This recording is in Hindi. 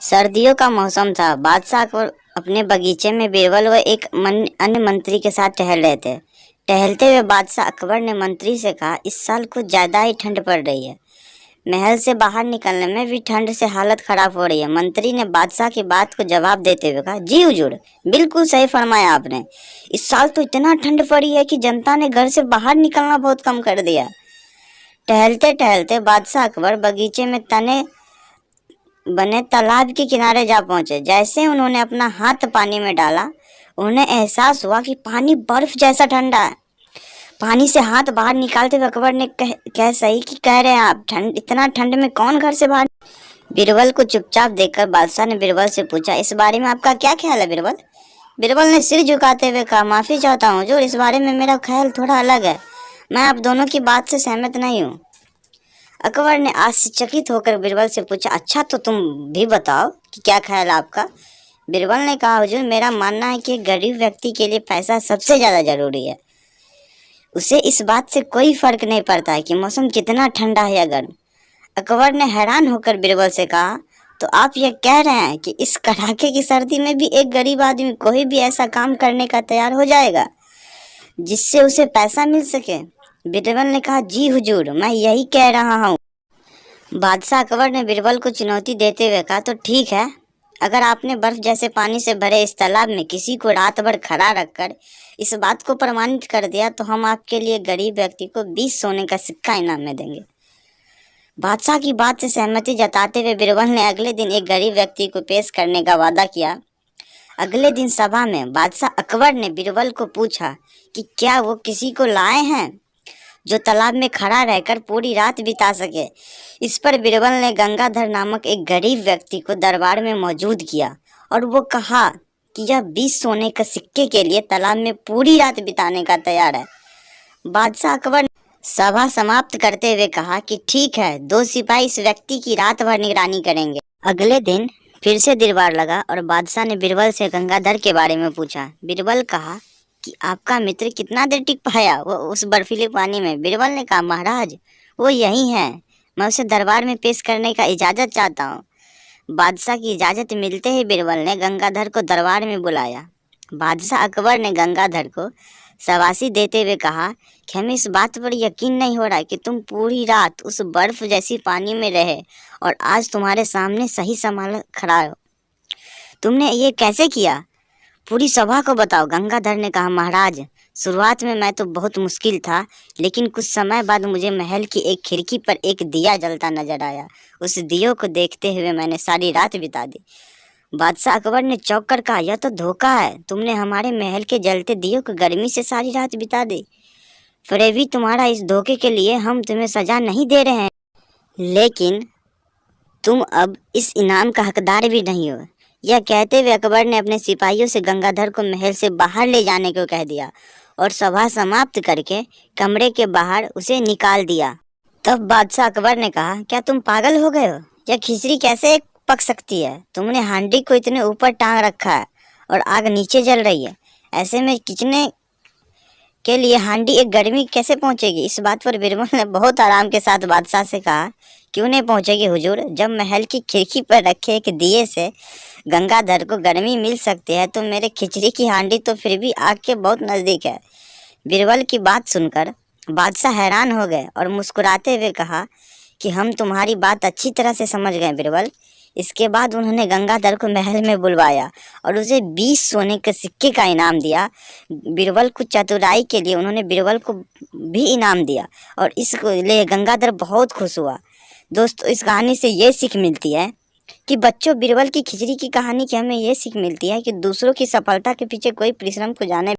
सर्दियों का मौसम था। बादशाह अकबर अपने बगीचे में बीरबल व एक अन्य मंत्री के साथ टहल रहे थे। टहलते हुए बादशाह अकबर ने मंत्री से कहा, इस साल कुछ ज़्यादा ही ठंड पड़ रही है। महल से बाहर निकलने में भी ठंड से हालत खराब हो रही है। मंत्री ने बादशाह की बात को जवाब देते हुए कहा, जी हुजूर, बिल्कुल सही फरमाया आपने। इस साल तो इतना ठंड पड़ी है कि जनता ने घर से बाहर निकलना बहुत कम कर दिया। टहलते टहलते बादशाह अकबर बगीचे में तने बने तालाब के किनारे जा पहुंचे। जैसे उन्होंने अपना हाथ पानी में डाला, उन्हें एहसास हुआ कि पानी बर्फ जैसा ठंडा है। पानी से हाथ बाहर निकालते हुए अकबर ने सही कि कह रहे हैं आप, इतना ठंड में कौन घर से बाहर। बीरबल को चुपचाप देखकर बादशाह ने बीरबल से पूछा, इस बारे में आपका क्या ख्याल है बीरबल? बीरबल ने सिर झुकाते हुए कहा, माफी चाहता हूँ हुजूर, इस बारे में मेरा ख्याल थोड़ा अलग है। मैं आप दोनों की बात से सहमत नहीं हूँ। अकबर ने आश्चर्यचकित होकर बीरबल से पूछा, अच्छा तो तुम भी बताओ कि क्या ख्याल है आपका? बीरबल ने कहा, हुजूर, मेरा मानना है कि गरीब व्यक्ति के लिए पैसा सबसे ज़्यादा जरूरी है। उसे इस बात से कोई फर्क नहीं पड़ता है कि मौसम कितना ठंडा है या गर्म। अकबर ने हैरान होकर बीरबल से कहा, तो आप यह कह रहे हैं कि इस कड़ाके की सर्दी में भी एक गरीब आदमी कोई भी ऐसा काम करने का तैयार हो जाएगा जिससे उसे पैसा मिल सके? बीरबल ने कहा, जी हुजूर, मैं यही कह रहा हूँ। बादशाह अकबर ने बीरबल को चुनौती देते हुए कहा, तो ठीक है, अगर आपने बर्फ जैसे पानी से भरे इस तालाब में किसी को रात भर खड़ा रखकर इस बात को प्रमाणित कर दिया तो हम आपके लिए गरीब व्यक्ति को 20 सोने का सिक्का इनाम में देंगे। बादशाह की बात से सहमति जताते हुए बीरबल ने अगले दिन एक गरीब व्यक्ति को पेश करने का वादा किया। अगले दिन सभा में बादशाह अकबर ने बीरबल को पूछा कि क्या वो किसी को लाए हैं जो तालाब में खड़ा रहकर पूरी रात बिता सके। इस पर बीरबल ने गंगाधर नामक एक गरीब व्यक्ति को दरबार में मौजूद किया और वो कहा कि यह 20 सोने के सिक्के के लिए तालाब में पूरी रात बिताने का तैयार है। बादशाह अकबर ने सभा समाप्त करते हुए कहा कि ठीक है, 2 सिपाही इस व्यक्ति की रात भर निगरानी करेंगे। अगले दिन फिर से दरबार लगा और बादशाह ने बीरबल से गंगाधर के बारे में पूछा। बीरबल कहा कि आपका मित्र कितना देर टिक पाया वो उस बर्फीले पानी में? बीरबल ने कहा, महाराज, वो यही है, मैं उसे दरबार में पेश करने का इजाज़त चाहता हूँ। बादशाह की इजाज़त मिलते ही बीरबल ने गंगाधर को दरबार में बुलाया। बादशाह अकबर ने गंगाधर को शाबाशी देते हुए कहा कि हमें इस बात पर यकीन नहीं हो रहा कि तुम पूरी रात उस बर्फ जैसी पानी में रहे और आज तुम्हारे सामने सही संभाल खड़ा हो। तुमने ये कैसे किया? पूरी सभा को बताओ। गंगाधर ने कहा, महाराज, शुरुआत में मैं तो बहुत मुश्किल था, लेकिन कुछ समय बाद मुझे महल की एक खिड़की पर एक दिया जलता नजर आया। उस दियो को देखते हुए मैंने सारी रात बिता दी। बादशाह अकबर ने चौंक कर कहा, यह तो धोखा है, तुमने हमारे महल के जलते दियो को गर्मी से सारी रात बिता दी। फिर भी तुम्हारा इस धोखे के लिए हम तुम्हें सजा नहीं दे रहे हैं, लेकिन तुम अब इस इनाम का हकदार भी नहीं हो। यह कहते हुए अकबर ने अपने सिपाहियों से गंगाधर को महल से बाहर ले जाने को कह दिया और सभा समाप्त करके कमरे के बाहर उसे निकाल दिया। तब बादशाह अकबर ने कहा, क्या तुम पागल हो गए हो? यह खिचड़ी कैसे पक सकती है? तुमने हांडी को इतने ऊपर टांग रखा है और आग नीचे जल रही है। ऐसे में खींचने के लिए हांडी एक गर्मी कैसे पहुंचेगी? इस बात पर बीरबल ने बहुत आराम के साथ बादशाह से कहा, क्यों नहीं पहुंचेगी हुजूर? जब महल की खिड़की पर रखे एक दिए से गंगाधर को गर्मी मिल सकती है तो मेरे खिचड़ी की हांडी तो फिर भी आग के बहुत नज़दीक है। बीरबल की बात सुनकर बादशाह हैरान हो गए और मुस्कुराते हुए कहा कि हम तुम्हारी बात अच्छी तरह से समझ गए बीरबल। इसके बाद उन्होंने गंगाधर को महल में बुलवाया और उसे 20 सोने के सिक्के का इनाम दिया। बीरबल को चतुराई के लिए उन्होंने बीरबल को भी इनाम दिया और इसको लिए गंगाधर बहुत खुश हुआ। दोस्तों, इस कहानी से ये सीख मिलती है कि बच्चों, बीरबल की खिचड़ी की कहानी की हमें ये सीख मिलती है कि दूसरों की सफलता के पीछे कोई परिश्रम को जाने